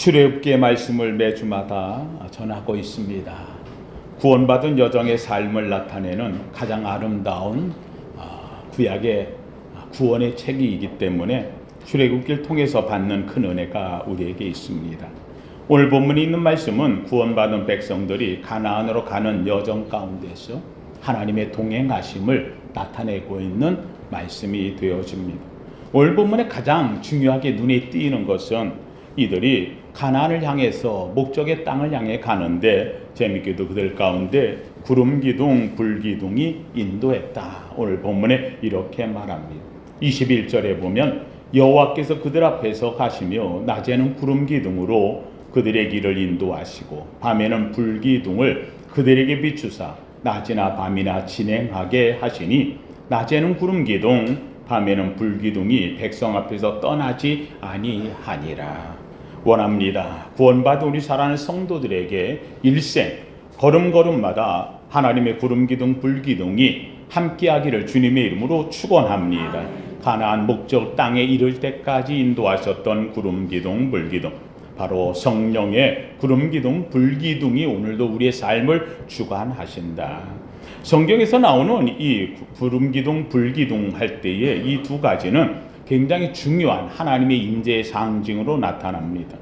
출애굽기의 말씀을 매주마다 전하고 있습니다. 구원받은 여정의 삶을 나타내는 가장 아름다운 구약의 구원의 책이기 때문에 출애굽기를 통해서 받는 큰 은혜가 우리에게 있습니다. 오늘 본문에 있는 말씀은 구원받은 백성들이 가나안으로 가는 여정 가운데서 하나님의 동행하심을 나타내고 있는 말씀이 되어집니다. 오늘 본문에 가장 중요하게 눈에 띄는 것은 이들이 가나안을 향해서 목적의 땅을 향해 가는데 재밌게도 그들 가운데 구름기둥, 불기둥이 인도했다. 오늘 본문에 이렇게 말합니다. 21절에 보면 여호와께서 그들 앞에서 가시며 낮에는 구름기둥으로 그들의 길을 인도하시고 밤에는 불기둥을 그들에게 비추사 낮이나 밤이나 진행하게 하시니 낮에는 구름기둥 밤에는 불기둥이 백성 앞에서 떠나지 아니하니라. 원합니다. 구원받은 우리 사랑하는 성도들에게 일생 걸음걸음마다 하나님의 구름기둥 불기둥이 함께하기를 주님의 이름으로 축원합니다. 가나안 목적 땅에 이를 때까지 인도하셨던 구름기둥 불기둥, 바로 성령의 구름기둥 불기둥이 오늘도 우리의 삶을 주관하신다. 성경에서 나오는 이 구름기둥 불기둥 할 때에 이 두 가지는 굉장히 중요한 하나님의 임재의 상징으로 나타납니다.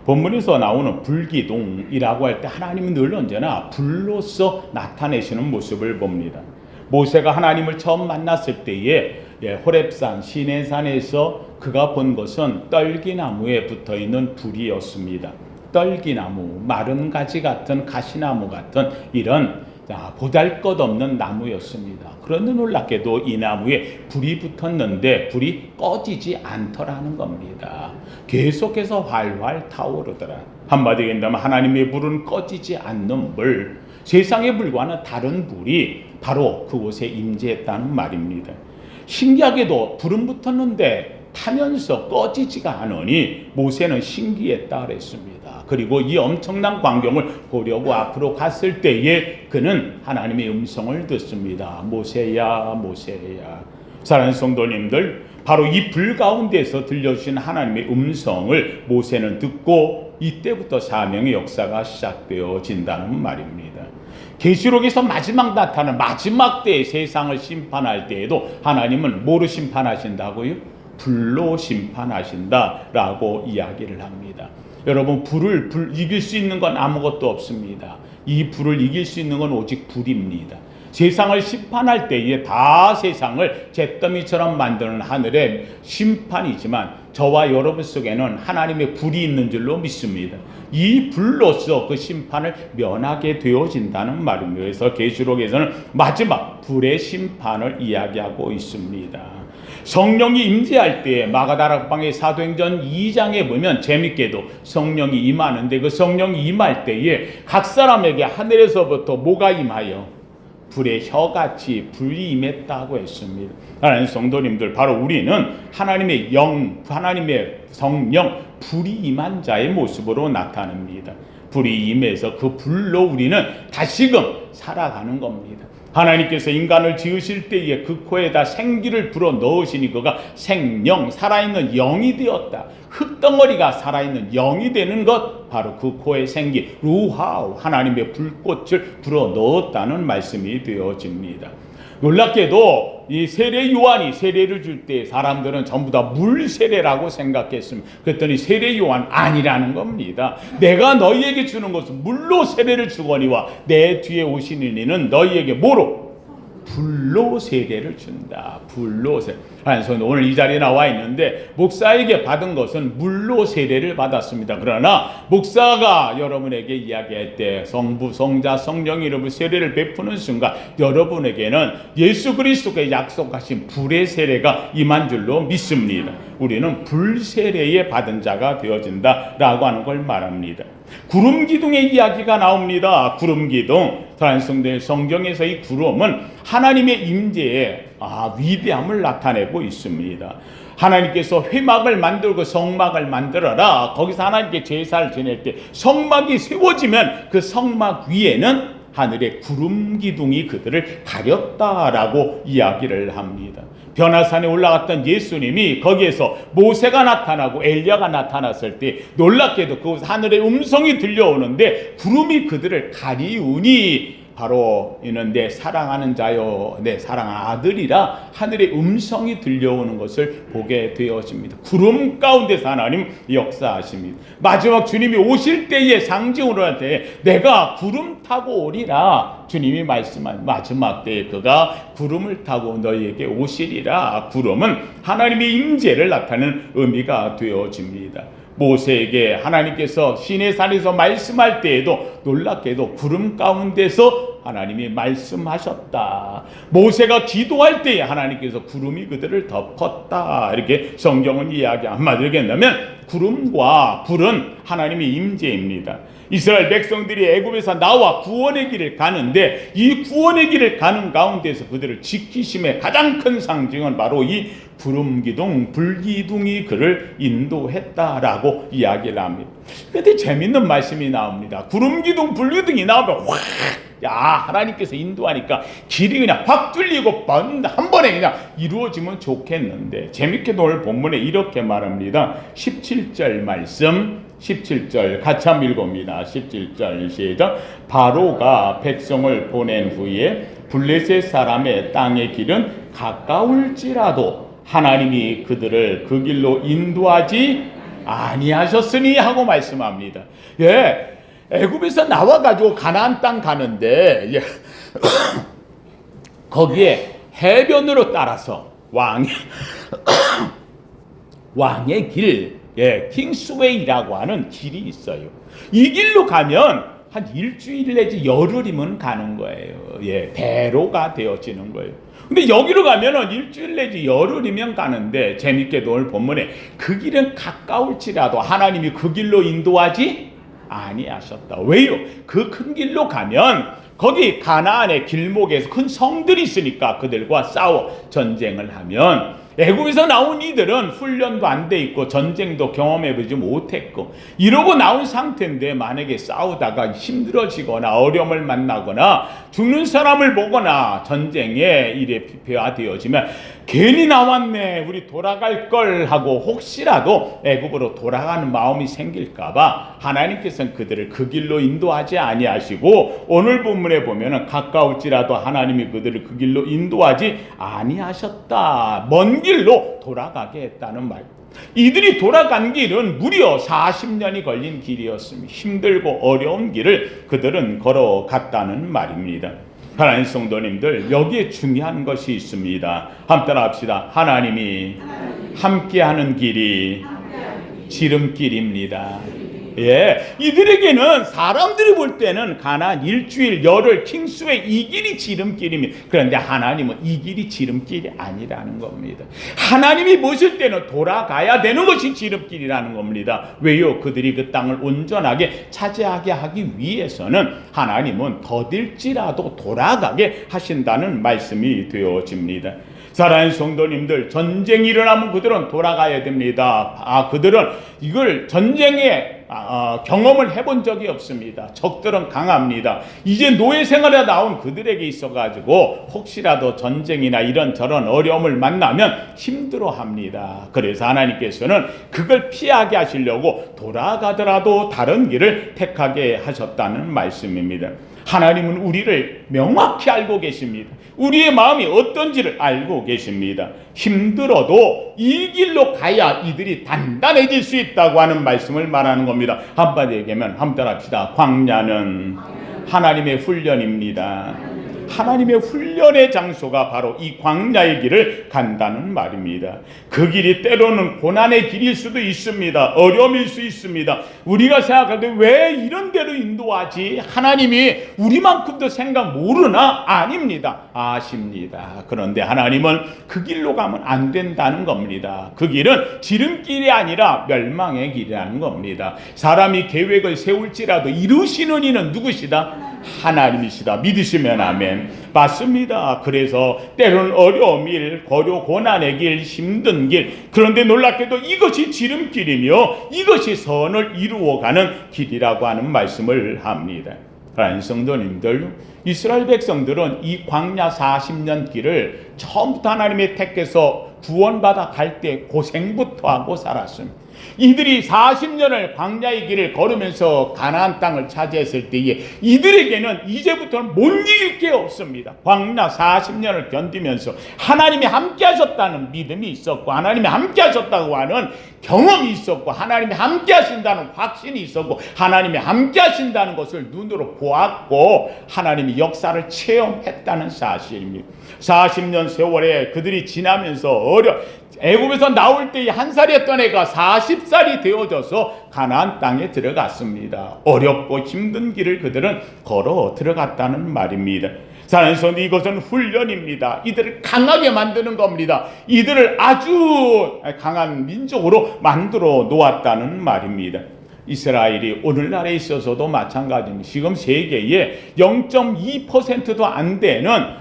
본문에서 나오는 불기둥이라고 할 때 하나님은 늘 언제나 불로서 나타내시는 모습을 봅니다. 모세가 하나님을 처음 만났을 때에 호렙산 시내산에서 그가 본 것은 떨기나무에 붙어있는 불이었습니다. 떨기나무, 마른 가지 같은 가시나무 같은 이런 보잘것없는 나무였습니다. 그런데 놀랍게도 이 나무에 불이 붙었는데 불이 꺼지지 않더라는 겁니다. 계속해서 활활 타오르더라. 한마디로 얘기한다면 하나님의 불은 꺼지지 않는 불, 세상의 불과는 다른 불이 바로 그곳에 임재했다는 말입니다. 신기하게도 불은 붙었는데 타면서 꺼지지가 않으니 모세는 신기했다 그랬습니다. 그리고 이 엄청난 광경을 보려고 앞으로 갔을 때에 그는 하나님의 음성을 듣습니다. 모세야, 모세야. 사랑하는 성도님들, 바로 이 불 가운데서 들려주신 하나님의 음성을 모세는 듣고 이때부터 사명의 역사가 시작되어진다는 말입니다. 계시록에서 마지막 나타나는 마지막 때에 세상을 심판할 때에도 하나님은 뭐로 심판하신다고요? 불로 심판하신다라고 이야기를 합니다. 여러분, 불을 이길 수 있는 건 아무것도 없습니다. 이 불을 이길 수 있는 건 오직 불입니다. 세상을 심판할 때에 다 세상을 잿더미처럼 만드는 하늘의 심판이지만 저와 여러분 속에는 하나님의 불이 있는 줄로 믿습니다. 이 불로서 그 심판을 면하게 되어진다는 말입니다. 그래서 계시록에서는 마지막 불의 심판을 이야기하고 있습니다. 성령이 임재할 때 마가다락방의 사도행전 2장에 보면 재밌게도 성령이 임하는데 그 성령이 임할 때에 각 사람에게 하늘에서부터 뭐가 임하여? 불의 혀같이 불이 임했다고 했습니다. 하나님 성도님들, 바로 우리는 하나님의 영, 하나님의 성령, 불이 임한 자의 모습으로 나타납니다. 불이 임해서 그 불로 우리는 다시금 살아가는 겁니다. 하나님께서 인간을 지으실 때에 그 코에다 생기를 불어 넣으시니 그가 생령, 살아있는 영이 되었다. 흙덩어리가 살아있는 영이 되는 것, 바로 그 코에 생기, 루하우, 하나님의 불꽃을 불어 넣었다는 말씀이 되어집니다. 놀랍게도 이 세례 요한이 세례를 줄 때 사람들은 전부 다 물 세례라고 생각했습니다. 그랬더니 세례 요한 아니라는 겁니다. 내가 너희에게 주는 것은 물로 세례를 주거니와 내 뒤에 오신 이는 너희에게 뭐로? 불로 세례를 준다. 불로 세례. 그래서 오늘 이 자리에 나와 있는데 목사에게 받은 것은 물로 세례를 받았습니다. 그러나 목사가 여러분에게 이야기할 때 성부, 성자, 성령 이름으로 세례를 베푸는 순간 여러분에게는 예수 그리스도가 약속하신 불의 세례가 임한 줄로 믿습니다. 우리는 불 세례에 받은 자가 되어진다라고 하는 걸 말합니다. 구름기둥의 이야기가 나옵니다. 구름기둥. 사랑하는 성경에서 이 구름은 하나님의 임재의 위대함을 나타내고 있습니다. 하나님께서 회막을 만들고 성막을 만들어라. 거기서 하나님께 제사를 지낼 때 성막이 세워지면 그 성막 위에는 하늘의 구름기둥이 그들을 가렸다라고 이야기를 합니다. 변화산에 올라갔던 예수님이 거기에서 모세가 나타나고 엘리야가 나타났을 때 놀랍게도 그 하늘의 음성이 들려오는데 구름이 그들을 가리우니 바로 이는 내 사랑하는 자요 내 사랑하는 아들이라 하늘의 음성이 들려오는 것을 보게 되어집니다. 구름 가운데서 하나님 역사하십니다. 마지막 주님이 오실 때의 상징으로 할 때 내가 구름 타고 오리라 주님이 말씀한 마지막 때에 그가 구름을 타고 너희에게 오시리라. 구름은 하나님의 임재를 나타내는 의미가 되어집니다. 모세에게 하나님께서 시내산에서 말씀할 때에도 놀랍게도 구름 가운데서 하나님이 말씀하셨다. 모세가 기도할 때에 하나님께서 구름이 그들을 덮었다. 이렇게 성경은 이야기 한마디로 얘기한다면 구름과 불은 하나님의 임재입니다. 이스라엘 백성들이 애굽에서 나와 구원의 길을 가는데 이 구원의 길을 가는 가운데서 그들을 지키심의 가장 큰 상징은 바로 이 구름기둥, 불기둥이 그를 인도했다라고 이야기를 합니다. 그런데 재밌는 말씀이 나옵니다. 구름기둥, 불기둥이 나오면 확, 야, 하나님께서 인도하니까 길이 그냥 확 뚫리고 한 번에 그냥 이루어지면 좋겠는데 재밌게도 오늘 본문에 이렇게 말합니다. 17절 말씀 17절 같이 한번 읽어봅니다. 17절 시작. 바로가 백성을 보낸 후에 블레셋 사람의 땅의 길은 가까울지라도 하나님이 그들을 그 길로 인도하지 아니하셨으니 하고 말씀합니다. 예, 애굽에서 나와가지고 가나안 땅 가는데 예, 거기에 해변으로 따라서 왕의 길, 예, 킹스웨이라고 하는 길이 있어요. 이 길로 가면 한 일주일 내지 열흘이면 가는 거예요. 예, 배로가 되어지는 거예요. 근데 여기로 가면은 일주일 내지 열흘이면 가는데 재밌게도 오늘 본문에 그 길은 가까울지라도 하나님이 그 길로 인도하지 아니하셨다. 왜요? 그 큰 길로 가면 거기 가나안의 길목에서 큰 성들이 있으니까 그들과 싸워 전쟁을 하면 애굽에서 나온 이들은 훈련도 안 돼 있고 전쟁도 경험해보지 못했고 이러고 나온 상태인데 만약에 싸우다가 힘들어지거나 어려움을 만나거나 죽는 사람을 보거나 전쟁에 일에 피폐화되어지면 괜히 나왔네 우리 돌아갈 걸 하고 혹시라도 애굽으로 돌아가는 마음이 생길까봐 하나님께서는 그들을 그 길로 인도하지 아니하시고 오늘 본문에 보면은 가까울지라도 하나님이 그들을 그 길로 인도하지 아니하셨다. 먼 길로 돌아가게 했다는 말. 이들이 돌아간 길은 무려 40년이 걸린 길이었습니다. 힘들고 어려운 길을 그들은 걸어갔다는 말입니다. 하나님 성도님들, 여기에 중요한 것이 있습니다. 함께 합시다. 하나님이 함께하는 길이 지름길입니다. 예, 이들에게는 사람들이 볼 때는 가나안 일주일 열흘 킹스웨이 이 길이 지름길입니다. 그런데 하나님은 이 길이 지름길이 아니라는 겁니다. 하나님이 모실 때는 돌아가야 되는 것이 지름길이라는 겁니다. 왜요? 그들이 그 땅을 온전하게 차지하게 하기 위해서는 하나님은 더딜지라도 돌아가게 하신다는 말씀이 되어집니다. 사랑하는 성도님들, 전쟁이 일어나면 그들은 돌아가야 됩니다. 그들은 이걸 전쟁에 경험을 해본 적이 없습니다. 적들은 강합니다. 이제 노예 생활에 나온 그들에게 있어가지고 혹시라도 전쟁이나 이런저런 어려움을 만나면 힘들어합니다. 그래서 하나님께서는 그걸 피하게 하시려고 돌아가더라도 다른 길을 택하게 하셨다는 말씀입니다. 하나님은 우리를 명확히 알고 계십니다. 우리의 마음이 어떤지를 알고 계십니다. 힘들어도 이 길로 가야 이들이 단단해질 수 있다고 하는 말씀을 말하는 겁니다. 한마디로 얘기하면 함께 합시다. 광야는 하나님의 훈련입니다. 하나님의 훈련의 장소가 바로 이 광야의 길을 간다는 말입니다. 그 길이 때로는 고난의 길일 수도 있습니다. 어려움일 수 있습니다. 우리가 생각할 때 왜 이런 데로 인도하지? 하나님이 우리만큼도 생각 모르나? 아닙니다. 아십니다. 그런데 하나님은 그 길로 가면 안 된다는 겁니다. 그 길은 지름길이 아니라 멸망의 길이라는 겁니다. 사람이 계획을 세울지라도 이루시는 이는 누구시다? 하나님이시다. 믿으시면 아멘. 맞습니다. 그래서 때로는 어려운 일, 고난의 길, 힘든 길, 그런데 놀랍게도 이것이 지름길이며 이것이 선을 이루어가는 길이라고 하는 말씀을 합니다. 하나님 성도님들, 이스라엘 백성들은 이 광야 40년 길을 처음부터 하나님의 택해서 구원받아 갈 때 고생부터 하고 살았습니다. 이들이 40년을 광야의 길을 걸으면서 가나안 땅을 차지했을 때에 이들에게는 이제부터는 못 이길 게 없습니다. 광야 40년을 견디면서 하나님이 함께 하셨다는 믿음이 있었고, 하나님이 함께 하셨다고 하는 경험이 있었고, 하나님이 함께 하신다는 확신이 있었고, 하나님이 함께 하신다는 것을 눈으로 보았고, 하나님이 역사를 체험했다는 사실입니다. 40년 세월에 그들이 지나면서 애굽에서 나올 때 한 살이었던 애가 40살이 되어져서 가나안 땅에 들어갔습니다. 어렵고 힘든 길을 그들은 걸어 들어갔다는 말입니다. 사랑하는 성도, 이것은 훈련입니다. 이들을 강하게 만드는 겁니다. 이들을 아주 강한 민족으로 만들어 놓았다는 말입니다. 이스라엘이 오늘날에 있어서도 마찬가지입니다. 지금 세계에 0.2%도 안 되는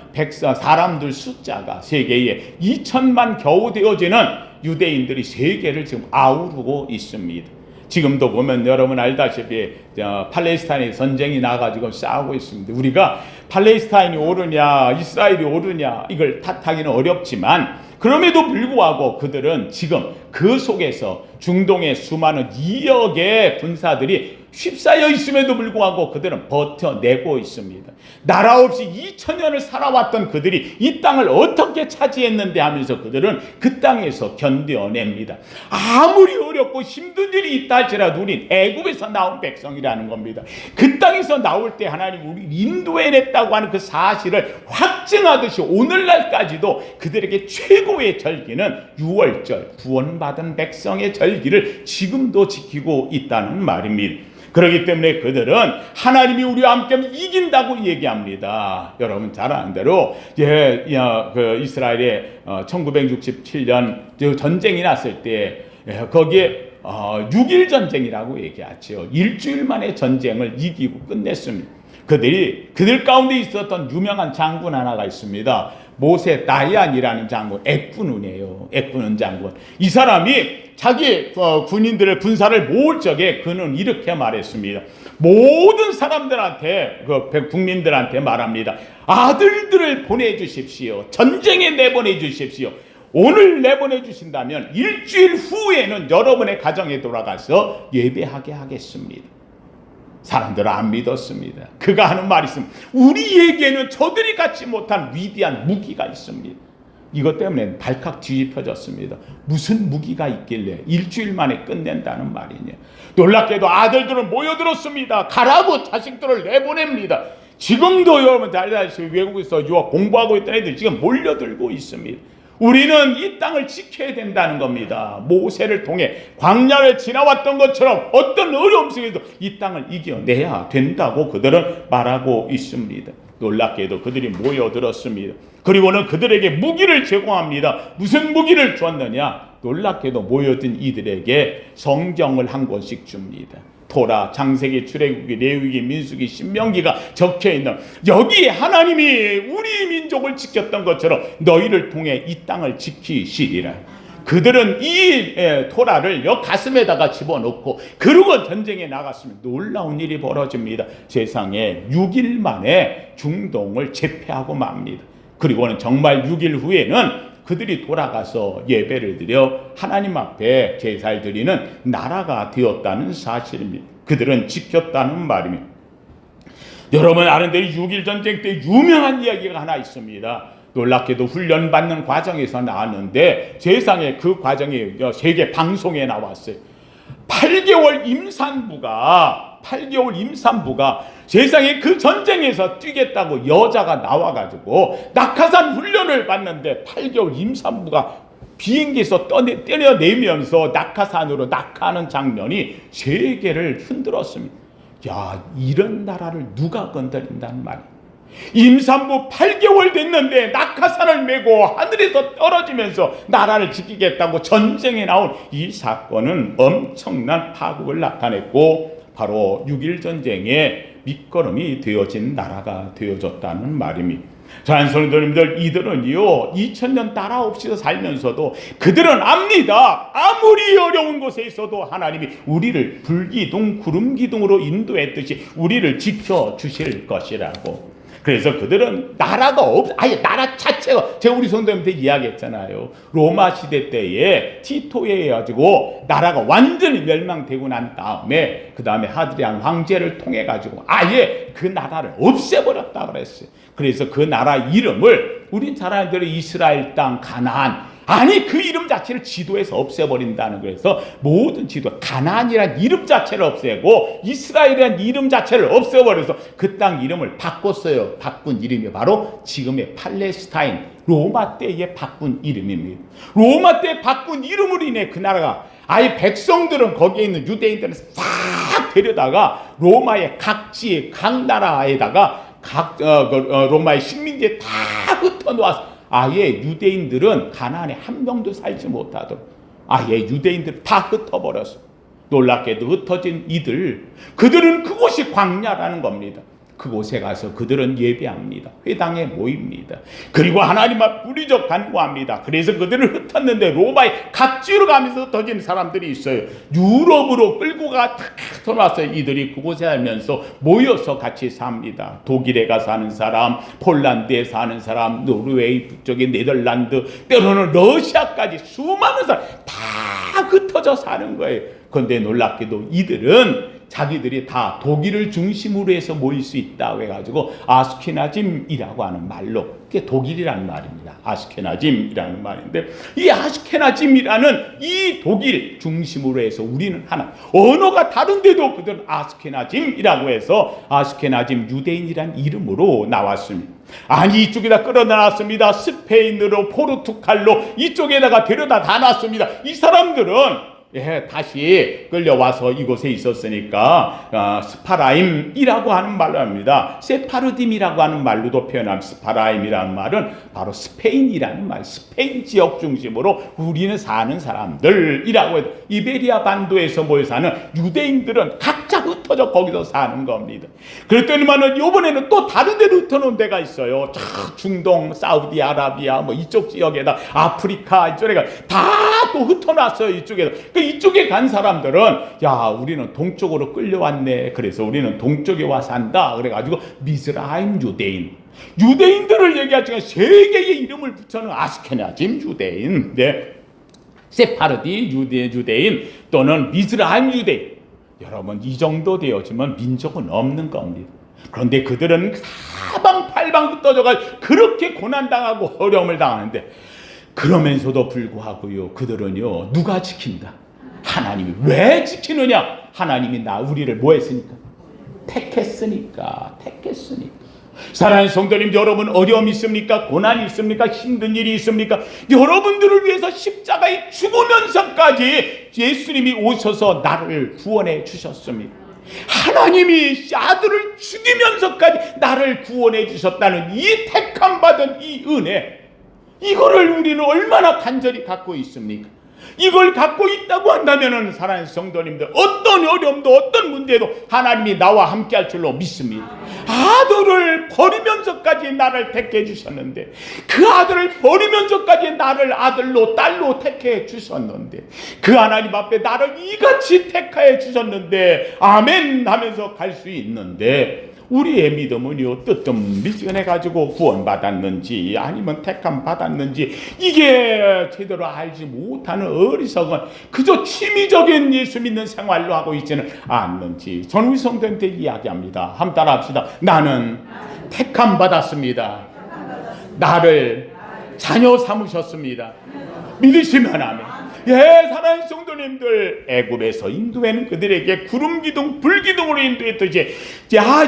사람들 숫자가 세계에 2천만 겨우 되어지는 유대인들이 세계를 지금 아우르고 있습니다. 지금도 보면 여러분 알다시피 팔레스타인에 전쟁이 나가지고 싸우고 있습니다. 우리가 팔레스타인이 옳으냐 이스라엘이 옳으냐 이걸 탓하기는 어렵지만, 그럼에도 불구하고 그들은 지금 그 속에서 중동의 수많은 2억의 군사들이 휩싸여 있음에도 불구하고 그들은 버텨내고 있습니다. 나라 없이 2000년을 살아왔던 그들이 이 땅을 어떻게 차지했는데 하면서 그들은 그 땅에서 견뎌냅니다. 아무리 어렵고 힘든 일이 있다 할지라도 우린 애굽에서 나온 백성이라는 겁니다. 그 땅에서 나올 때 하나님 우리 인도해냈다고 하는 그 사실을 확증하듯이 오늘날까지도 그들에게 최고의 절기는 유월절, 구원받은 백성의 절기를 지금도 지키고 있다는 말입니다. 그렇기 때문에 그들은 하나님이 우리와 함께하면 이긴다고 얘기합니다. 여러분 잘 아는 대로 그 이스라엘의 1967년 전쟁이 났을 때 거기에 6일 전쟁이라고 얘기하죠. 일주일 만에 전쟁을 이기고 끝냈습니다. 그들 가운데 있었던 유명한 장군 하나가 있습니다. 모세 다이안이라는 장군, 액군이에요. 액군 장군. 이 사람이 자기 군인들의 군사를 모을 적에 그는 이렇게 말했습니다. 모든 사람들한테, 국민들한테 말합니다. 아들들을 보내주십시오. 전쟁에 내보내주십시오. 오늘 내보내주신다면 일주일 후에는 여러분의 가정에 돌아가서 예배하게 하겠습니다. 사람들은 안 믿었습니다. 그가 하는 말이 있습니다. 우리에게는 저들이 갖지 못한 위대한 무기가 있습니다. 이것 때문에 발칵 뒤집혀졌습니다. 무슨 무기가 있길래 일주일 만에 끝낸다는 말이냐. 놀랍게도 아들들은 모여들었습니다. 가라고 자식들을 내보냅니다. 지금도 여러분 알다시피 외국에서 유학 공부하고 있던 애들 지금 몰려들고 있습니다. 우리는 이 땅을 지켜야 된다는 겁니다. 모세를 통해 광야를 지나왔던 것처럼 어떤 어려움 속에도 이 땅을 이겨내야 된다고 그들은 말하고 있습니다. 놀랍게도 그들이 모여들었습니다. 그리고는 그들에게 무기를 제공합니다. 무슨 무기를 줬느냐? 놀랍게도 모여든 이들에게 성경을 한 권씩 줍니다. 토라, 창세기, 출애굽기, 레위기, 민수기, 신명기가 적혀있는, 여기에 하나님이 우리 민족을 지켰던 것처럼 너희를 통해 이 땅을 지키시리라. 그들은 이 토라를 가슴에다가 집어넣고 그러고 전쟁에 나갔습니다. 놀라운 일이 벌어집니다. 세상에 6일 만에 중동을 제패하고 맙니다. 그리고는 정말 6일 후에는 그들이 돌아가서 예배를 드려 하나님 앞에 제사를 드리는 나라가 되었다는 사실입니다. 그들은 지켰다는 말입니다. 여러분 아는 대로 6.1 전쟁 때 유명한 이야기가 하나 있습니다. 놀랍게도 훈련받는 과정에서 나왔는데 세상에 그 과정이 세계 방송에 나왔어요. 8개월 임산부가 세상에 그 전쟁에서 뛰겠다고 여자가 나와가지고 낙하산 훈련을 받는데 8개월 임산부가 비행기에서 떼려내면서 낙하산으로 낙하하는 장면이 세계를 흔들었습니다. 야, 이런 나라를 누가 건드린단 말이에요. 임산부 8개월 됐는데 낙하산을 메고 하늘에서 떨어지면서 나라를 지키겠다고 전쟁에 나온 이 사건은 엄청난 파국을 나타냈고 바로 6.1 전쟁의 밑거름이 되어진 나라가 되어졌다는 말입니다. 사랑하는 성도님들, 이들은요 2000년 따라옵시고 살면서도 그들은 압니다. 아무리 어려운 곳에 있어도 하나님이 우리를 불기둥 구름기둥으로 인도했듯이 우리를 지켜주실 것이라고. 그래서 그들은 나라가 아예 나라 자체가, 제가 우리 성도님한테 이야기했잖아요. 로마 시대 때에 티토에 해가지고 나라가 완전히 멸망되고 난 다음에 그 다음에 하드리안 황제를 통해 가지고 아예 그 나라를 없애버렸다 그랬어요. 그래서 그 나라 이름을 우린 잘 아는 대로 이스라엘 땅 가나안, 아니 그 이름 자체를 지도에서 없애버린다는 거예요. 그래서 모든 지도, 가나안이란 이름 자체를 없애고 이스라엘이란 이름 자체를 없애버려서 그 땅 이름을 바꿨어요. 바꾼 이름이 바로 지금의 팔레스타인, 로마 때에 바꾼 이름입니다. 로마 때 바꾼 이름으로 인해 그 나라가 아예 백성들은, 거기에 있는 유대인들은 싹 데려다가 로마의 각지 각 나라에다가 로마의 식민지에 다 흩어놓았어. 아예 유대인들은 가나안에 한 명도 살지 못하도록 아예 유대인들을 다 흩어버렸어. 놀랍게도 흩어진 그들은 그곳이 광야라는 겁니다. 그곳에 가서 그들은 예배합니다. 회당에 모입니다. 그리고 하나님 앞 부리적 간구합니다. 그래서 그들을 흩었는데 로마의 각지로 가면서 흩어진 사람들이 있어요. 유럽으로 끌고 흩어놨어요. 이들이 그곳에 살면서 모여서 같이 삽니다. 독일에 가서 사는 사람, 폴란드에 사는 사람, 노르웨이 북쪽의 네덜란드, 때로는 러시아까지 수많은 사람 다 흩어져 사는 거예요. 그런데 놀랍게도 이들은 자기들이 다 독일을 중심으로 해서 모일 수 있다고 해가지고 아스케나짐이라고 하는 말로, 그게 독일이라는 말입니다. 아스케나짐이라는 말인데, 이 아스케나짐이라는 이 독일 중심으로 해서 우리는 하나, 언어가 다른데도 그들은 아스케나짐이라고 해서 아스케나짐 유대인이란 이름으로 나왔습니다. 아니 이쪽에다 끌어놨습니다. 스페인으로, 포르투갈로 이쪽에다가 데려다 다 놨습니다. 이 사람들은 다시 끌려와서 이곳에 있었으니까 스파라임이라고 하는 말로 합니다. 세파르딤이라고 하는 말로도 표현합니다. 스파라임이라는 말은 바로 스페인이라는 말, 스페인 지역 중심으로 우리는 사는 사람들이라고 해도 이베리아 반도에서 모여 사는 유대인들은 각자 흩어져 거기서 사는 겁니다. 그랬더니만은 이번에는 또 다른 데로 흩어놓은 데가 있어요. 중동, 사우디아라비아 뭐 이쪽 지역에다, 아프리카 이쪽에가 다 또 흩어놨어요. 이쪽에다. 이쪽에 간 사람들은 야 우리는 동쪽으로 끌려왔네. 그래서 우리는 동쪽에 와 산다. 그래가지고 미즈라임 유대인들을 얘기하지만 세 개의 이름을 붙여놓은 아스케나짐 유대인, 세파르디 유대인 또는 미즈라임 유대인. 여러분 이 정도 되어지면 민족은 없는 겁니다. 그런데 그들은 사방팔방 흩어져가지고 그렇게 고난당하고 어려움을 당하는데, 그러면서도 불구하고요 그들은요 누가 지킨다? 하나님이. 왜 지키느냐? 하나님이 우리를 뭐 했으니까? 택했으니까. 사랑하는 성도님, 여러분 어려움이 있습니까? 고난이 있습니까? 힘든 일이 있습니까? 여러분들을 위해서 십자가에 죽으면서까지 예수님이 오셔서 나를 구원해 주셨습니다. 하나님이 아들을 죽이면서까지 나를 구원해 주셨다는 이 택함 받은 이 은혜, 이거를 우리는 얼마나 간절히 갖고 있습니까? 이걸 갖고 있다고 한다면 사랑하는 성도님들, 어떤 어려움도 어떤 문제도 하나님이 나와 함께 할 줄로 믿습니다. 아들을 버리면서까지 나를 택해 주셨는데, 그 아들을 버리면서까지 나를 아들로 딸로 택해 주셨는데, 그 하나님 앞에 나를 이같이 택하여 주셨는데 아멘 하면서 갈 수 있는데, 우리의 믿음은요 뜨뜻미지근해가지고 구원받았는지 아니면 택함 받았는지 이게 제대로 알지 못하는 어리석은 그저 취미적인 예수 믿는 생활로 하고 있지는 않는지, 저는 우리 성도한테 이야기합니다. 한번 따라합시다. 나는 택함 받았습니다. 나를 자녀 삼으셨습니다. 믿으시면 아멘. 사랑하는 성도님들, 애굽에서 인도하는 그들에게 구름기둥 불기둥으로 인도했듯이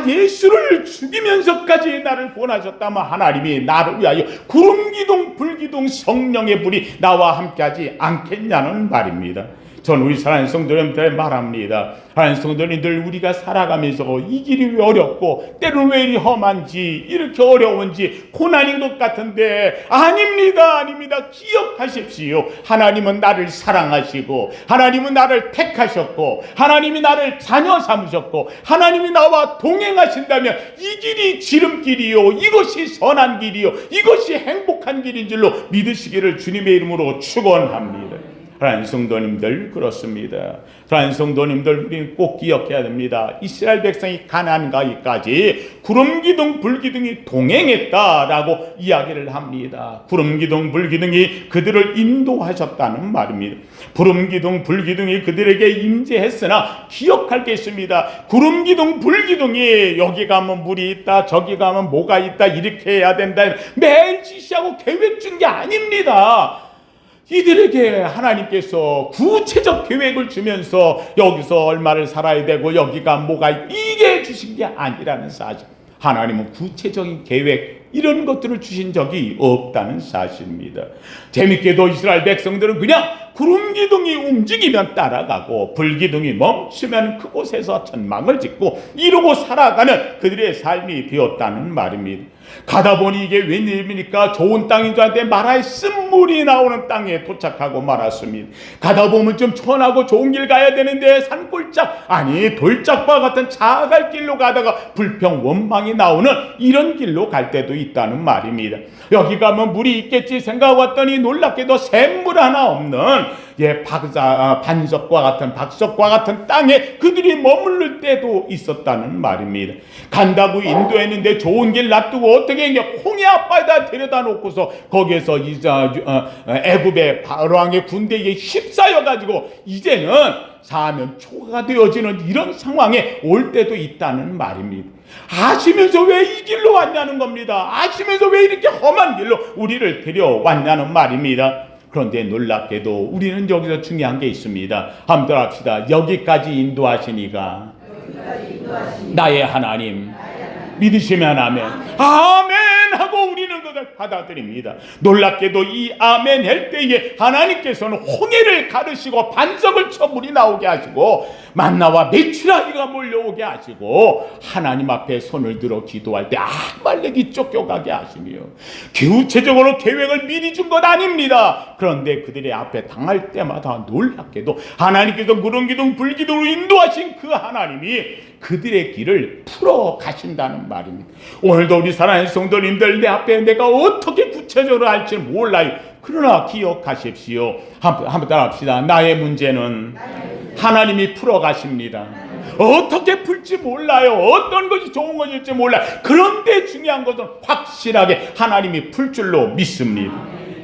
예수를 죽이면서까지 나를 구원하셨다면 하나님이 나를 위하여 구름기둥 불기둥 성령의 불이 나와 함께하지 않겠냐는 말입니다. 전 우리 사랑하는 성도님들 말합니다. 사랑하는 성도님들, 우리가 살아가면서 이 길이 왜 어렵고 때로는 왜 이리 험한지, 이렇게 어려운지, 고난인 것 같은데 아닙니다. 기억하십시오. 하나님은 나를 사랑하시고, 하나님은 나를 택하셨고, 하나님이 나를 자녀 삼으셨고, 하나님이 나와 동행하신다면 이 길이 지름길이요, 이것이 선한 길이요, 이것이 행복한 길인 줄로 믿으시기를 주님의 이름으로 축원합니다. 사랑하는 성도님들, 그렇습니다. 사랑하는 성도님들, 우리는 꼭 기억해야 됩니다. 이스라엘 백성이 가나안 가기까지 구름기둥 불기둥이 동행했다라고 이야기를 합니다. 구름기둥 불기둥이 그들을 인도하셨다는 말입니다. 구름기둥 불기둥이 그들에게 임재했으나 기억할 게 있습니다. 구름기둥 불기둥이 여기 가면 물이 있다, 저기 가면 뭐가 있다, 이렇게 해야 된다, 매일 지시하고 계획 준 게 아닙니다. 이들에게 하나님께서 구체적 계획을 주면서 여기서 얼마를 살아야 되고 여기가 뭐가 이게 주신 게 아니라는 사실. 하나님은 구체적인 계획 이런 것들을 주신 적이 없다는 사실입니다. 재밌게도 이스라엘 백성들은 그냥 구름기둥이 움직이면 따라가고 불기둥이 멈추면 그곳에서 전망을 짓고 이루고 살아가는 그들의 삶이 되었다는 말입니다. 가다 보니 이게 웬일입니까? 좋은 땅인 줄 알았는데 마라의 쓴물이 나오는 땅에 도착하고 말았습니다. 가다 보면 좀 천하고 좋은 길 가야 되는데 산골짝, 아니 돌짝과 같은 자갈 길로 가다가 불평 원망이 나오는 이런 길로 갈 때도 있다는 말입니다. 여기 가면 물이 있겠지 생각하고 왔더니 놀랍게도 샘물 하나 없는 반석과 같은 박석과 같은 땅에 그들이 머무를 때도 있었다는 말입니다. 간다고 인도했는데 좋은 길 놔두고 어떻게 이제 홍해 앞바다 데려다 놓고서 거기에서 애굽의 바로왕의 군대에 휩싸여 가지고 이제는 사면 초가 되어지는 이런 상황에 올 때도 있다는 말입니다. 아시면서 왜 이 길로 왔냐는 겁니다. 아시면서 왜 이렇게 험한 길로 우리를 데려왔냐는 말입니다. 그런데 놀랍게도 우리는 여기서 중요한 게 있습니다. 한번 합시다. 여기까지 인도하시니가 나의 하나님. 믿으시면 아멘. 아멘 하고 우리는 그걸 받아들입니다. 놀랍게도 이 아멘 할 때에 하나님께서는 홍해를 가르시고 반석을 쳐 물이 나오게 하시고 만나와 메추라기가 몰려오게 하시고 하나님 앞에 손을 들어 기도할 때 아말렉이 쫓겨가게 하시며 구체적으로 계획을 미리 준 것 아닙니다. 그런데 그들의 앞에 당할 때마다 놀랍게도 하나님께서 구름기둥 불기둥으로 인도하신 그 하나님이 그들의 길을 풀어 가신다는 말입니다. 오늘도 우리 사랑하는 성도님들, 내 앞에 내가 어떻게 구체적으로 할지 몰라요. 그러나 기억하십시오. 한번 따라합시다. 나의 문제는 하나님이 풀어 가십니다. 어떻게 풀지 몰라요. 어떤 것이 좋은 것일지 몰라요. 그런데 중요한 것은 확실하게 하나님이 풀 줄로 믿습니다.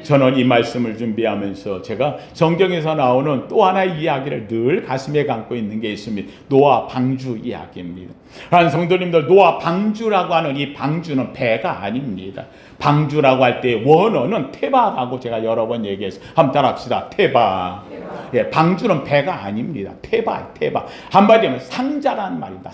저는 이 말씀을 준비하면서 제가 성경에서 나오는 또 하나의 이야기를 늘 가슴에 감고 있는 게 있습니다. 노아 방주 이야기입니다. 한 성도님들, 노아 방주라고 하는 이 방주는 배가 아닙니다. 방주라고 할 때 원어는 테바라고 제가 여러 번 얘기해서 한번 따라합시다. 테바. 예, 방주는 배가 아닙니다. 테바. 한마디로 하면 상자라는 말입니다.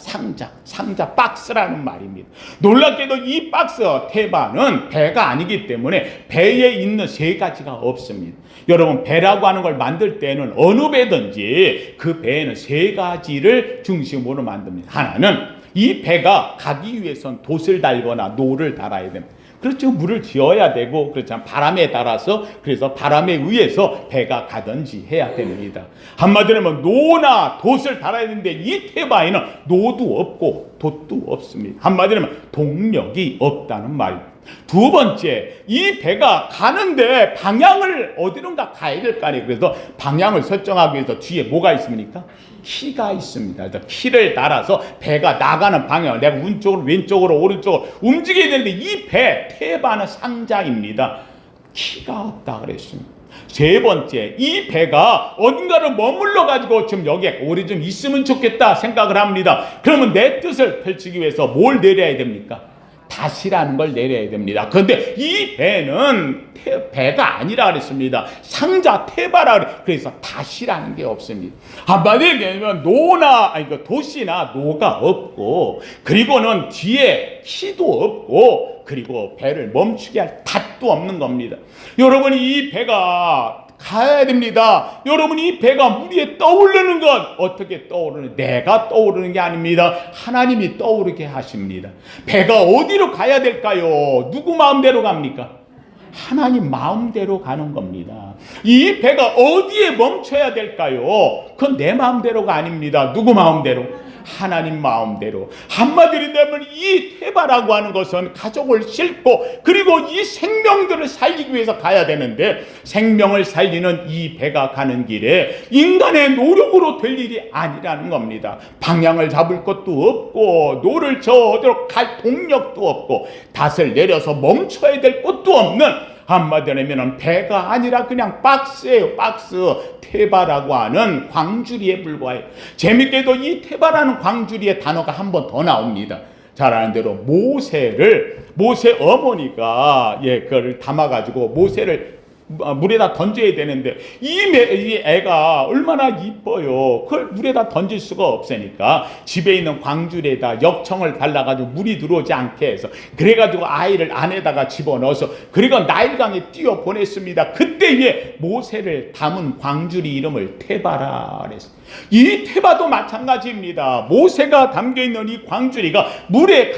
상자 박스라는 말입니다. 놀랍게도 이 박스 테바는 배가 아니기 때문에 배에 있는 세 가지가 없습니다. 여러분, 배라고 하는 걸 만들 때는 어느 배든지 그 배에는 세 가지를 중심으로 만듭니다. 하나는 이 배가 가기 위해선 돛을 달거나 노를 달아야 됩니다. 그렇죠. 물을 지어야 되고, 그렇죠. 바람에 따라서, 그래서 바람에 의해서 배가 가든지 해야 됩니다. 한마디로 하면 노나 돛을 달아야 되는데 이 테바에는 노도 없고 돛도 없습니다. 한마디로 하면 동력이 없다는 말입니다. 두 번째, 이 배가 가는데 방향을 어디론가 가야 될 거 아니에요. 그래서 방향을 설정하기 위해서 뒤에 뭐가 있습니까? 키가 있습니다. 그래서 키를 달아서 배가 나가는 방향을 내가 오른쪽으로 왼쪽으로 오른쪽으로 움직여야 되는데 이 배 테바는 상자입니다. 키가 없다 그랬습니다. 세 번째, 이 배가 어딘가를 머물러 가지고 지금 여기에 오래 좀 있으면 좋겠다 생각을 합니다. 그러면 내 뜻을 펼치기 위해서 뭘 내려야 됩니까? 닷이라는 걸 내려야 됩니다. 그런데 이 배는 배가 아니라 그랬습니다. 상자 테바라 그래. 그래서 닷이라는 게 없습니다. 한마디로 얘기하면 돛이나 노가 없고, 그리고는 뒤에 키도 없고, 그리고 배를 멈추게 할 닷도 없는 겁니다. 여러분이 이 배가 가야 됩니다. 여러분, 이 배가 물 위에 떠오르는 것, 어떻게 떠오르는, 내가 떠오르는 게 아닙니다. 하나님이 떠오르게 하십니다. 배가 어디로 가야 될까요? 누구 마음대로 갑니까? 하나님 마음대로 가는 겁니다. 이 배가 어디에 멈춰야 될까요? 그건 내 마음대로가 아닙니다. 누구 마음대로? 하나님 마음대로. 한마디로 되면 이 태바라고 하는 것은 가족을 싣고 그리고 이 생명들을 살리기 위해서 가야 되는데, 생명을 살리는 이 배가 가는 길에 인간의 노력으로 될 일이 아니라는 겁니다. 방향을 잡을 것도 없고 노를 저어디로 갈 동력도 없고 닷을 내려서 멈춰야 될 것도 없는, 한마디로 하면 배가 아니라 그냥 박스예요. 박스. 테바라고 하는 광주리에 불과해요. 재밌게도 이 테바라는 광주리의 단어가 한 번 더 나옵니다. 잘 아는 대로 모세 어머니가 그걸 담아가지고 모세를 물에다 던져야 되는데 이 애가 얼마나 이뻐요. 그걸 물에다 던질 수가 없으니까 집에 있는 광주리에다 역청을 발라가지고 물이 들어오지 않게 해서, 그래가지고 아이를 안에다가 집어넣어서 그리고 나일강에 띄워 보냈습니다. 그때에 모세를 담은 광주리 이름을 테바라 그랬어요. 이 테바도 마찬가지입니다. 모세가 담겨있는 이 광주리가 물에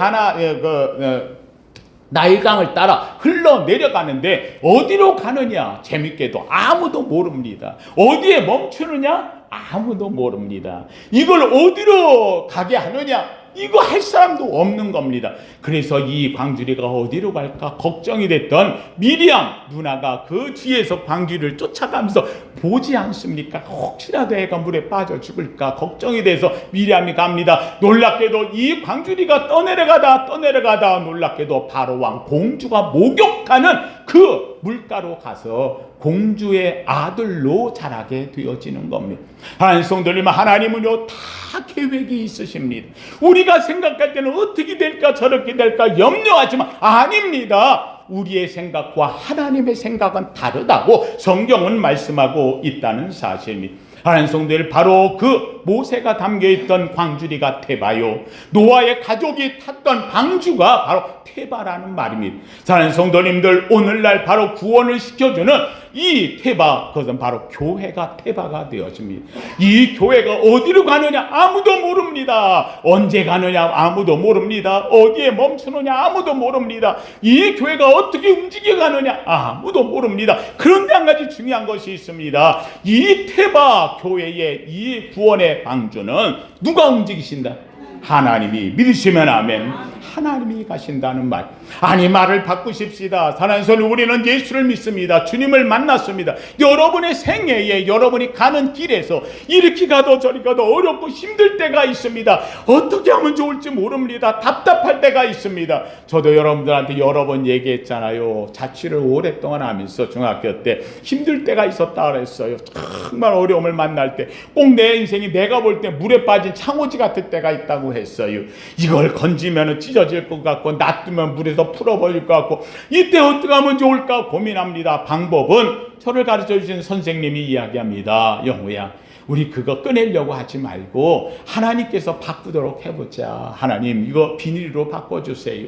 나일강을 따라 흘러내려가는데 어디로 가느냐? 재밌게도 아무도 모릅니다. 어디에 멈추느냐? 아무도 모릅니다. 이걸 어디로 가게 하느냐? 이거 할 사람도 없는 겁니다. 그래서 이 광주리가 어디로 갈까 걱정이 됐던 미리암 누나가 그 뒤에서 광주리를 쫓아가면서 보지 않습니까? 혹시라도 애가 물에 빠져 죽을까 걱정이 돼서 미리암이 갑니다. 놀랍게도 이 광주리가 떠내려가다 놀랍게도 바로왕 공주가 목욕하는 그 물가로 가서 공주의 아들로 자라게 되어지는 겁니다. 하나님 성도님, 하나님은요 다 계획이 있으십니다. 우리가 생각할 때는 어떻게 될까 저렇게 될까 염려하지만 아닙니다. 우리의 생각과 하나님의 생각은 다르다고 성경은 말씀하고 있다는 사실입니다. 하나님 성도들, 바로 그 모세가 담겨있던 광주리가 테바요, 노아의 가족이 탔던 방주가 바로 테바라는 말입니다. 사랑하는 성도님들, 오늘날 바로 구원을 시켜주는 이 테바, 그것은 바로 교회가 테바가 되어집니다. 이 교회가 어디로 가느냐 아무도 모릅니다. 언제 가느냐 아무도 모릅니다. 어디에 멈추느냐 아무도 모릅니다. 이 교회가 어떻게 움직여 가느냐 아무도 모릅니다. 그런데 한 가지 중요한 것이 있습니다. 이 테바 교회의 이 구원의 방주는 누가 움직이신다? 하나님이. 믿으시면 아멘. 하나님이 가신다는 말. 아니, 말을 바꾸십시다. 사랑하는 성도, 우리는 예수를 믿습니다. 주님을 만났습니다. 여러분의 생애에, 여러분이 가는 길에서 이렇게 가도 저리 가도 어렵고 힘들 때가 있습니다. 어떻게 하면 좋을지 모릅니다. 답답할 때가 있습니다. 저도 여러분들한테 여러 번 얘기했잖아요. 자취를 오랫동안 하면서 중학교 때 힘들 때가 있었다 그랬어요. 정말 어려움을 만날 때 꼭 내 인생이 내가 볼 때 물에 빠진 창호지 같을 때가 있다고 했어요. 이걸 건지면 찢어질 것 같고 놔두면 물에서 풀어버릴 것 같고 이때 어떻게 하면 좋을까 고민합니다. 방법은 저를 가르쳐 주신 선생님이 이야기합니다. 영우야, 우리 그거 꺼내려고 하지 말고 하나님께서 바꾸도록 해보자. 하나님, 이거 비닐로 바꿔주세요.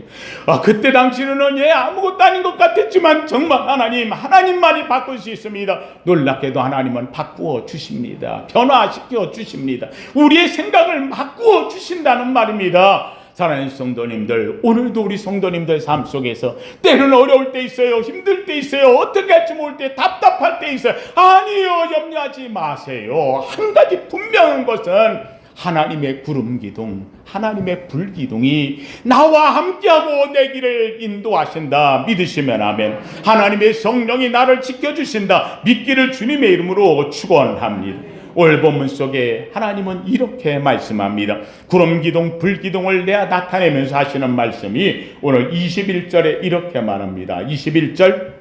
그때 당시는 아무것도 아닌 것 같았지만 정말 하나님만이 바꿀 수 있습니다. 놀랍게도 하나님은 바꾸어 주십니다. 변화시켜 주십니다. 우리의 생각을 바꾸어 주신다는 말입니다. 사랑하는 성도님들, 오늘도 우리 성도님들 삶 속에서 때는 어려울 때 있어요. 힘들 때 있어요. 어떻게 할지 모를 때, 답답할 때 있어요. 아니요, 염려하지 마세요. 한 가지 분명한 것은 하나님의 구름기둥, 하나님의 불기둥이 나와 함께하고 내 길을 인도하신다. 믿으시면 아멘. 하나님의 성령이 나를 지켜주신다. 믿기를 주님의 이름으로 축원합니다. 오늘 본문 속에 하나님은 이렇게 말씀합니다. 구름기둥, 불기둥을 내어 나타내면서 하시는 말씀이 오늘 21절에 이렇게 말합니다. 21절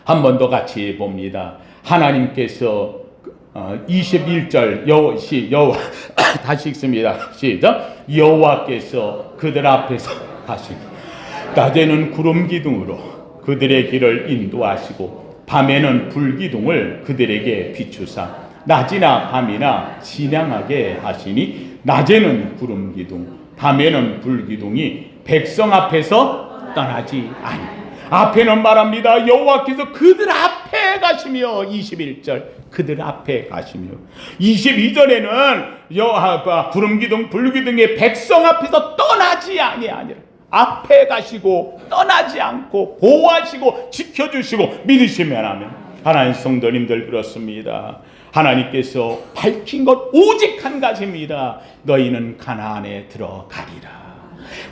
한 번 더 같이 봅니다. 하나님께서 21절 여호와 다시 읽습니다. 시작. 여호와께서 그들 앞에서 가시고 낮에는 구름기둥으로 그들의 길을 인도하시고 밤에는 불기둥을 그들에게 비추사 낮이나 밤이나 진양하게 하시니 낮에는 구름기둥 밤에는 불기둥이 백성 앞에서 떠나지 아니. 앞에는 말합니다. 여호와께서 그들 앞에 가시며 21절 그들 앞에 가시며 22절에는 구름기둥 불기둥의 백성 앞에서 떠나지 아니하니라. 앞에 가시고 떠나지 않고 보호하시고 지켜주시고 믿으시면 하면 하나님 성도님들 그렇습니다. 하나님께서 밝힌 것 오직 한 가지입니다. 너희는 가나안에 들어가리라.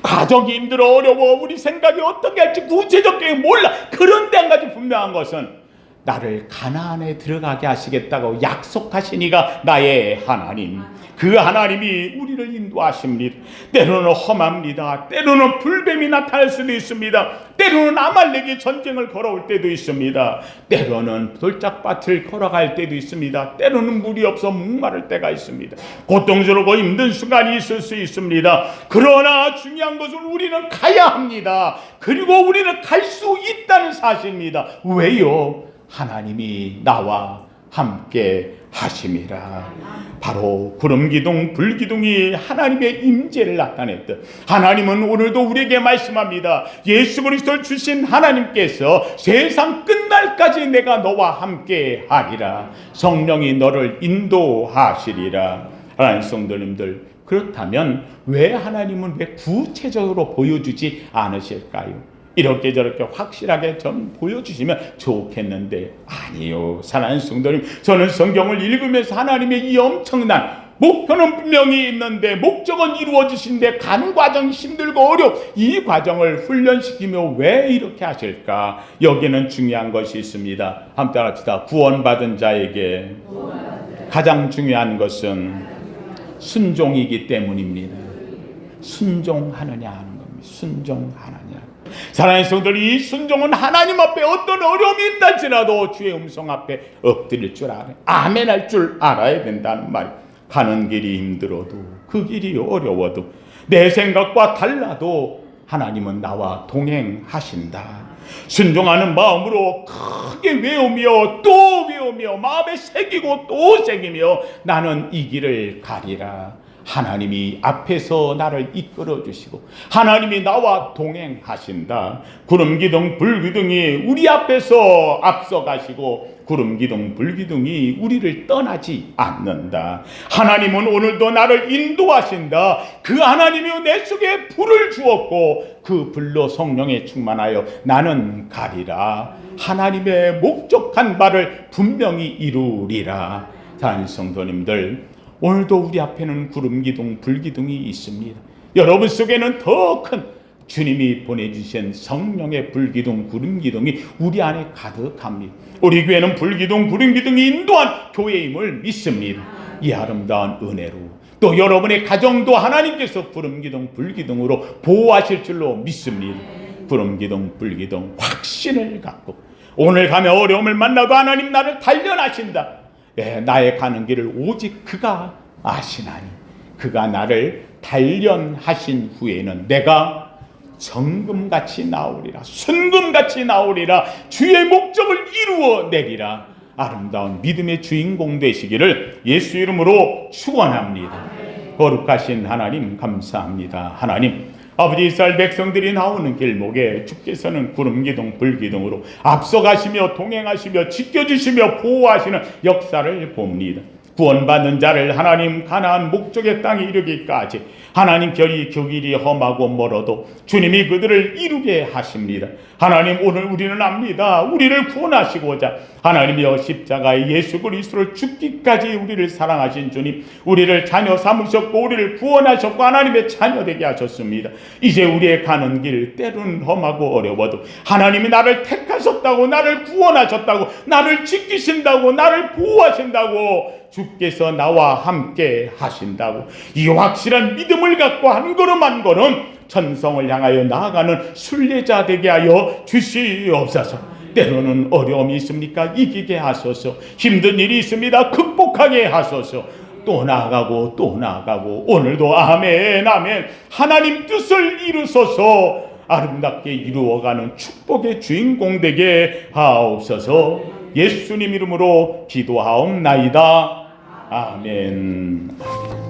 가족이 힘들어 어려워 우리 생각이 어떻게 할지 구체적 계획 몰라. 그런데 한 가지 분명한 것은 나를 가나안에 들어가게 하시겠다고 약속하시니가 나의 하나님. 그 하나님이 우리를 인도하십니다. 때로는 험합니다. 때로는 불뱀이 나타날 수도 있습니다. 때로는 아말렉이 전쟁을 걸어올 때도 있습니다. 때로는 돌짝밭을 걸어갈 때도 있습니다. 때로는 물이 없어 목마를 때가 있습니다. 고통스럽고 힘든 순간이 있을 수 있습니다. 그러나 중요한 것은 우리는 가야 합니다. 그리고 우리는 갈 수 있다는 사실입니다. 왜요? 하나님이 나와 함께 하심이라. 바로 구름기둥 불기둥이 하나님의 임재를 나타냈던 하나님은 오늘도 우리에게 말씀합니다. 예수 그리스도를 주신 하나님께서 세상 끝날까지 내가 너와 함께 하리라. 성령이 너를 인도하시리라. 하나님 성도님들, 그렇다면 왜 하나님은 왜 구체적으로 보여주지 않으실까요? 이렇게 저렇게 확실하게 좀 보여주시면 좋겠는데 아니요. 사랑하는 성도님, 저는 성경을 읽으면서 하나님의 이 엄청난 목표는 분명히 있는데 목적은 이루어지신데 가는 과정이 힘들고 어려워. 이 과정을 훈련시키며 왜 이렇게 하실까? 여기는 중요한 것이 있습니다. 한번 따라합시다. 구원받은 자에게 가장 중요한 것은 순종이기 때문입니다. 순종하느냐 하는 겁니다. 순종하느냐. 사랑하는 성도들이 이 순종은 하나님 앞에 어떤 어려움이 있다 할지라도 주의 음성 앞에 엎드릴 줄 알아요. 아멘 할 줄 알아야 된다는 말이에요. 가는 길이 힘들어도 그 길이 어려워도 내 생각과 달라도 하나님은 나와 동행하신다. 순종하는 마음으로 크게 외우며 또 외우며 마음에 새기고 또 새기며 나는 이 길을 가리라. 하나님이 앞에서 나를 이끌어 주시고 하나님이 나와 동행하신다. 구름기둥 불기둥이 우리 앞에서 앞서가시고 구름기둥 불기둥이 우리를 떠나지 않는다. 하나님은 오늘도 나를 인도하신다. 그 하나님이 내 속에 불을 주었고 그 불로 성령에 충만하여 나는 가리라. 하나님의 목적한 바를 분명히 이루리라. 사랑하는 성도님들, 오늘도 우리 앞에는 구름기둥 불기둥이 있습니다. 여러분 속에는 더 큰 주님이 보내주신 성령의 불기둥 구름기둥이 우리 안에 가득합니다. 우리 교회는 불기둥 구름기둥이 인도한 교회임을 믿습니다. 이 아름다운 은혜로 또 여러분의 가정도 하나님께서 구름기둥 불기둥으로 보호하실 줄로 믿습니다. 구름기둥 불기둥 확신을 갖고 오늘 가면 어려움을 만나도 하나님 나를 단련하신다. 나의 가는 길을 오직 그가 아시나니 그가 나를 단련하신 후에는 내가 정금같이 나오리라. 순금같이 나오리라. 주의 목적을 이루어내리라. 아름다운 믿음의 주인공 되시기를 예수 이름으로 축원합니다. 거룩하신 하나님 감사합니다. 하나님, 아버지 이스라엘 백성들이 나오는 길목에 주께서는 구름기둥 불기둥으로 앞서가시며 동행하시며 지켜주시며 보호하시는 역사를 봅니다. 구원받는 자를 하나님 가나안 목적의 땅에 이르기까지 하나님 그 길이 험하고 멀어도 주님이 그들을 이루게 하십니다. 하나님, 오늘 우리는 압니다. 우리를 구원하시고자 하나님이여 십자가에 예수 그리스도를 죽기까지 우리를 사랑하신 주님, 우리를 자녀 삼으셨고 우리를 구원하셨고 하나님의 자녀 되게 하셨습니다. 이제 우리의 가는 길 때로는 험하고 어려워도 하나님이 나를 택하셨다고, 나를 구원하셨다고, 나를 지키신다고, 나를 보호하신다고, 주께서 나와 함께 하신다고 이 확실한 믿음을 갖고 한 걸음 한 걸음 천성을 향하여 나아가는 순례자 되게 하여 주시옵소서. 때로는 어려움이 있습니까? 이기게 하소서. 힘든 일이 있습니다. 극복하게 하소서. 또 나아가고 또 나아가고 오늘도 아멘 아멘 하나님 뜻을 이루소서. 아름답게 이루어가는 축복의 주인공 되게 하옵소서. 예수님 이름으로 기도하옵나이다. 아멘.